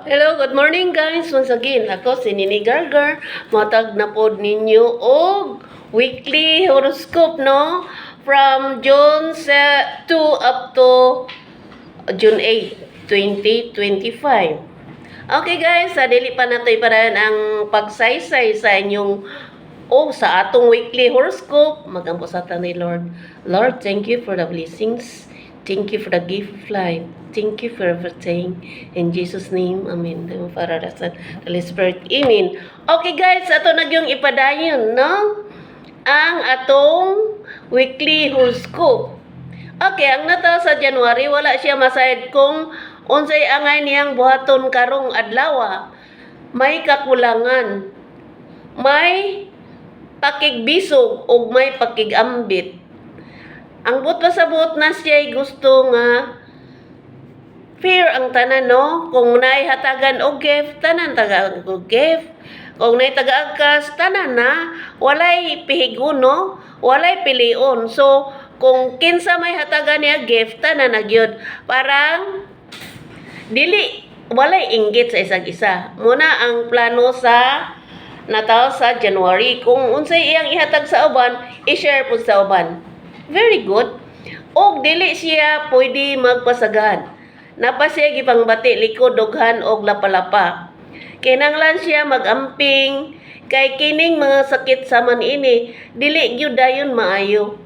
Hello, good morning guys. Once again, ako si Nini Gargar. Matag na pod ninyo og weekly horoscope, no? From June 2 up to June 8, 2025. Okay guys, sa dili pa nato iparan ang pagsaysay sa inyong sa atong weekly horoscope. Magampo sa ni Lord. Lord, thank you for the blessings. Thank you for the gift of life. Thank you for everything. In Jesus' name, Amen. Para sa Holy Spirit, Amen. Okay guys, ato nagyong ipadayon, no? Ang atong weekly horoscope. Okay, ang nata sa January, wala siya masayad kung unsay angay niyang buhaton karong adlaw. May kakulangan. May pakigbisog o may pakigambit. Ang but pasabot na siya gusto nga fair ang tanan, no? Kung naay hatagan og gift, tanan taga og gift. Kung naay taga-agkas, tanan na. Walay pihigon, no? Walay pilion. So, kung kinsa may hatagan niya gift, tanan na gyud. Parang dili walay inggit sa isang isa. Muna ang plano sa nataw sa January. Kung unsay iyang ihatag sa uban, i-share po sa uban. Very good. Og dili siya pwede magpasagad. Napa siya gipangbati likod dughan og lapalapa. Kinanglan siya magamping kay kining mga sakit sa man ini dili gyud dayon maayo.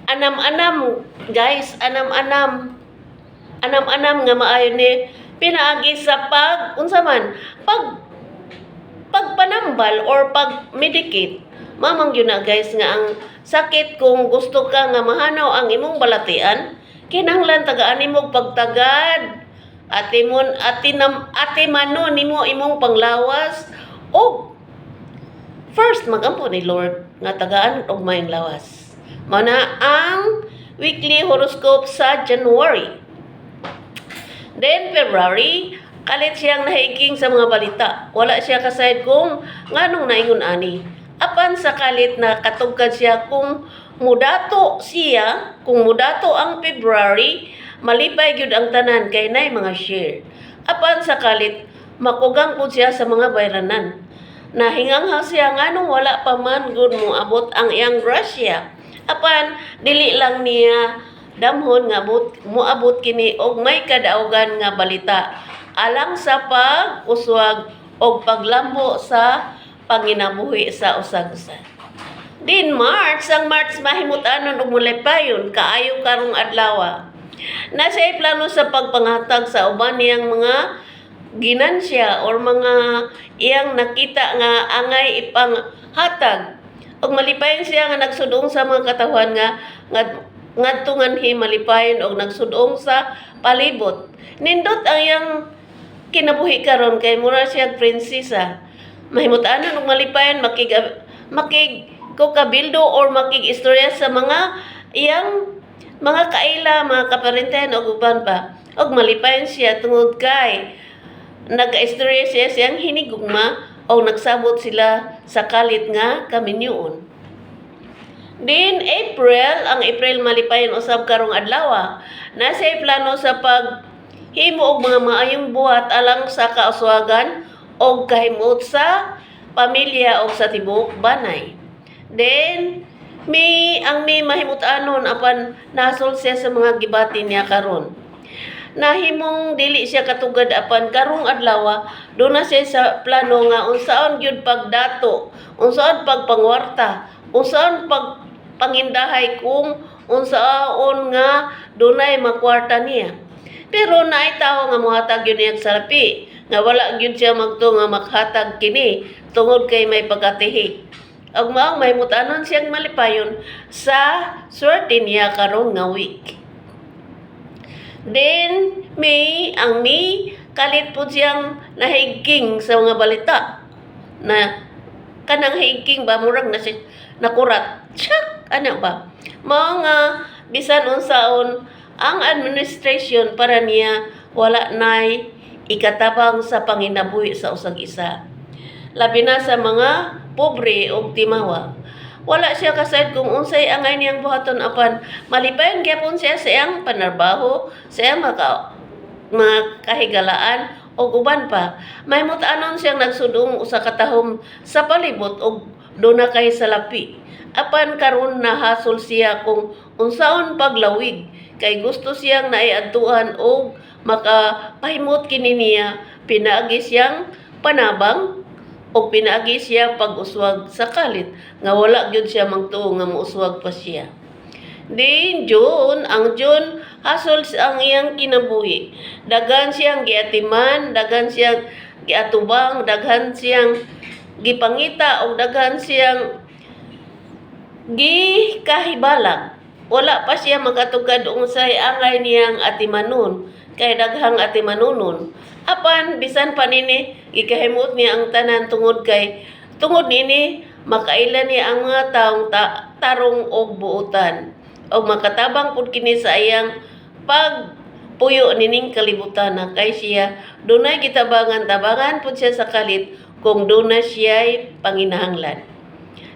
Anam-anam guys, anam-anam. Anam-anam nga maayo ni pinaagi sa unsa man pagpanambal or pag-medicate. Mamang yun na guys nga ang sakit kung gusto ka nga mahanaw ang imong balatian, kinahanglan tagaan nimo pagtagad, ati mano nimo imong panglawas o first magampo ni Lord nga tagaan og mayong lawas. Mao na ang weekly horoscope sa January. Then February, kalit siyang nahiging sa mga balita. Wala siya kasayad kung nganong naingon ani. Apan sa kalit na katugkad siya kung mudato ang February, malipay gyud ang tanan kay nay mga share. Apan sa kalit makugang pud siya sa mga bayranan. Nahinganghang siya nganong wala pa man gud moabot ang iyang grasya. Apan dili lang niya damhon nga moabot kini og may kadaugan nga balita alang sa pag-uswag og paglambo sa panginabuhi sa usag-usag. Din March mahimut-anon og mulipayon kaayo karong adlaw. Nasa plano sa pagpangatag sa uban niyang mga ginansya or mga iyang nakita nga angay ipanghatag. Og malipayon siya nga nagsudong sa mga katawhan nga ngadtungan malipayon og nagsudong sa palibot. Nindot ang iyang kinabuhi karon kay mura siya prinsesa. Mahimut-anon og malipayon ko kabildo or makig-istorya sa mga iyang mga kaila, mga kaparentahan o uban pa. Og malipayon siya tungod kay nag-istorya siya siyang hinigugma o nagsabot sila sa kalit nga kaminyoon. Din ang April malipayon usab karong adlaw. Nasa plano sa paghimo og mga maayong buhat alang sa kauswagan o kahimot sa pamilya o sa tibok banay. Then, may mahimut-anon apan nasol siya sa mga gibati niya karon. Nahimong dili siya katugad apan karong adlaw, do na siya sa plano nga unsaon gyud pagdato, unsaon pagpangwarta, unsaon pagpangindahay kung unsaon nga dunay makwarta niya. Pero naay tawo nga mohatag yun niya salapi nga wala gyud siya magto nga makhatag kini tungod kay may pagkatihi. Og maong mahimut-anon siyang malipayon sa swerte niya karon nga week. Then May kalit po siyang nahigking sa mga balita na kanang higking ba murag na siya nakurat. Tsak! Ano ba? Mao nga bisan unsaon ang administration para niya wala nay ikatabang sa panginabuhi sa usag isa. Labi na sa mga pobre o timawa. Wala siya kasayad kung unsay angay niyang buhaton apan malipayon gyapon siya sa iyang panarbaho, sa iyang makahigalaan og uban pa. Mahimot anon siyang nagsudong usa ka tahom sa palibot og duna kay salapi. Apan karon nahasol siya kung unsaon paglawig kay gusto siyang naiadtuan og makapahimot kini niya pinaagi siyang panabang o pinaagi siya pag-uswag sa kalit nga wala gyud siya mangtuo nga muuswag pa siya. Din ang June hasol ang iyang kinabuhi. Daghan siyang giatiman, daghan siyang giatubang, daghan siyang gipangita o daghan siyang gikahibalag. Wala pa siya makatugad unsay angay niyang atimanon kay daghang atimanunon. Apan bisan pa nini gikahimot niya ang tanan tungod nini makailan niya ang mga taong tarong og buutan og makatabang pud kini sa iyang pagpuyo nining kalibutan kay siya dunay gitabangan-tabangan pud siya sa kalit kung dunay siya'y panginahanglan.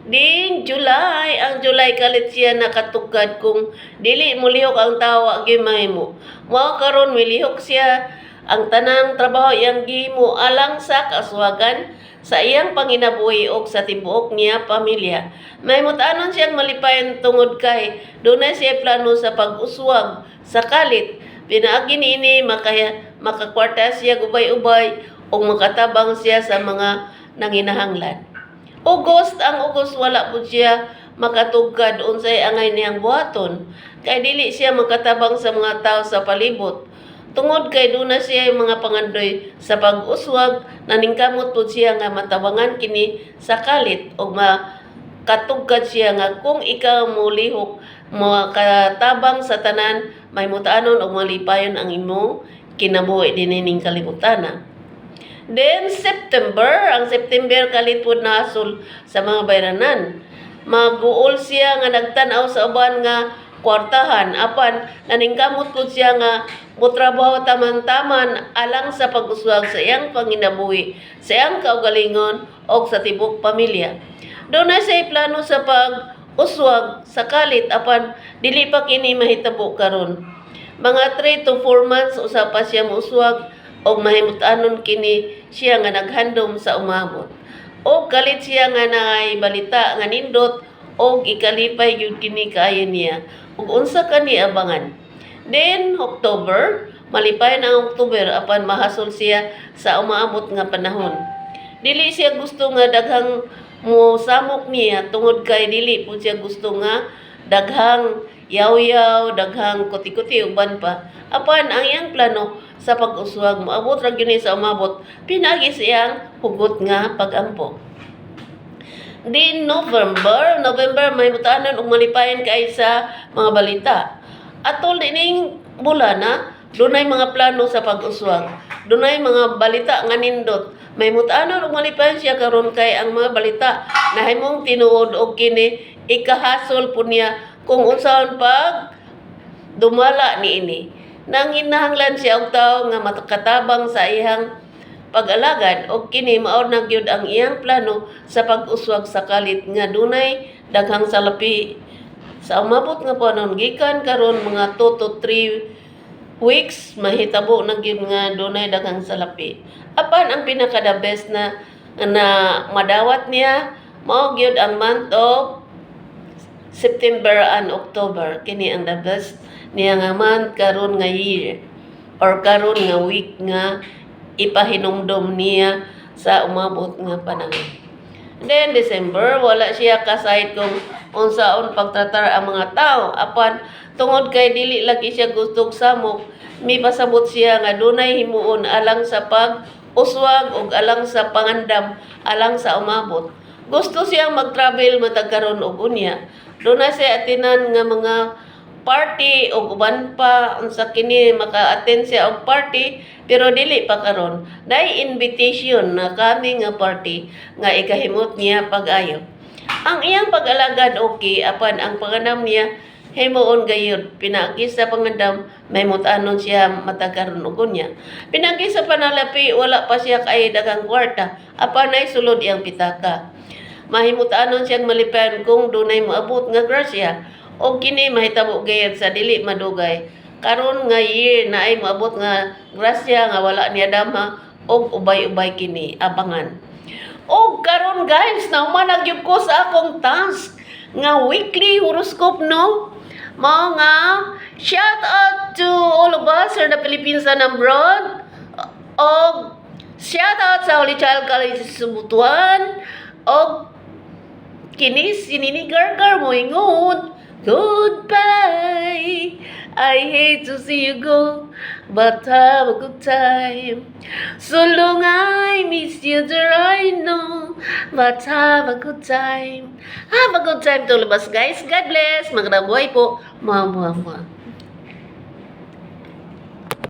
Ang July kalit siya nakatugad kung dili mo lihok ang tawa gimahimo. Mao karon milihok siya ang tanang trabaho iyang gihimo alang sa kaswagan sa iyang panginabuhi og sa tibuok niya pamilya. Mahimut-anon siyang malipayon tungod kay dunay siya plano sa pag-uswag sa kalit. Pinaagi niini makakwarta siya ubay-ubay o makatabang siya sa mga nanginahanglan. Ang August wala po siya makatugkad unsay angay niyang buhaton kay dili siya makatabang sa mga tao sa palibot. Tungod kay duna siya yung mga pangandoy sa pag-uswag, naningkamot po siya nga matabangan kini sa kalit o makatugkad siya nga kung ikaw mo lihok, makatabang sa tanan, may mutaanon o malipayon ang imo kinabuhi dinining kalibutana. Then ang September kalit po nasol sa mga bayranan. Maguol siya nga nagtanaw sa uban nga kwartahan apan naningkamot po siya nga mutrabaho taman-taman alang sa pag-uswag sa iyang panginabuhi, sa iyang kaugalingon o sa tibok pamilya. Doon na siya plano sa pag-uswag sa kalit apan dili pa kini mahitabo karon. Mga 3 to 4 months usa pa siya muuswag o mahimut-anon kini siya nga naghandom sa umabot. O kalit siya nga balita nga nindot o ikalipay yun kini kaayo niya ug unsa kani abangan. Then October, malipay na ang October apan mahasol siya sa umaabot nga panahon. Dili siya gusto nga daghang mo samok niya tungod kay dili po siya gusto nga daghang yaw-yaw, daghang kuti-kuti uban pa. Apan ang iyang plano sa pag-uswag moabot ra gyud sa umabot pinagi siyang hugot nga pag-ampo. Din November may mutanan og malipayon kay sa mga balita. Atol dining bulana, dunay mga plano sa pag-uswag. Dunay mga balita nga nindot. May mutanon og malipayon siya karon kay ang mga balita nahimong tinuod og kini ikahasol po niya kung unsaon pag dumala niini. Nanginahanglan siya og tawo nga makatabang sa iyang pag-alagad o kini mao na gyud ang iyang plano sa pag-uswag sa kalit nga dunay daghang salapi sa umabot nga panahon gikan karon mga 2 to 3 weeks mahitabo na gyud nga dunay daghang salapi. Apan ang pinaka the best na madawat niya mao gyud ang month of September and October. Kini ang the best niya nga month karon nga year or karon nga week nga ipahinumdum niya sa umabot nga panahon. Then December, wala siya kasayt kung unsaon pagtratar ang mga tao. Apan tungod kay dili lagi siya gustong samok, may pasabot siya nga dunay himuon alang sa pag-uswag ug alang sa pangandam, alang sa umabot. Gusto siyang mag-travel matag karon og unya. Dunay siya atinan nga mga party o uban pa unsa kini maka-attend siya og party pero dili pa karon. Dai invitation na kami nga party nga ikahimot niya pag-ayo. Ang iyang pag-alagad okay apan ang panganam niya himuon gayud. Pinagi sa pangandam may mutanon siya matagaron og unya. Pinagi sa panalapi wala pa siya kay daghang kwarta apan nay sulod iyang pitaka. Mahimutanon siyang malipayon kung dunay moabot nga grasya o kini mahitabo gayud sa dili madugay. Karon nga year na ay moabot nga grasya nga wala niya dama og ubay-ubay kini abangan. Og karon guys, naumanag gyud ko sa akong task nga weekly horoscope no. Mao nga shout out to all of us in the Philippines and abroad. Og shout out sa Holy Child College sa Subutuan. Og kini sinini gargar mo ingon. Goodbye. I hate to see you go, but have a good time. So long I miss you there I know, but have a good time. Have a good time to all of us guys. God bless. Magandang buhay po. Mwah, mwah, mwah.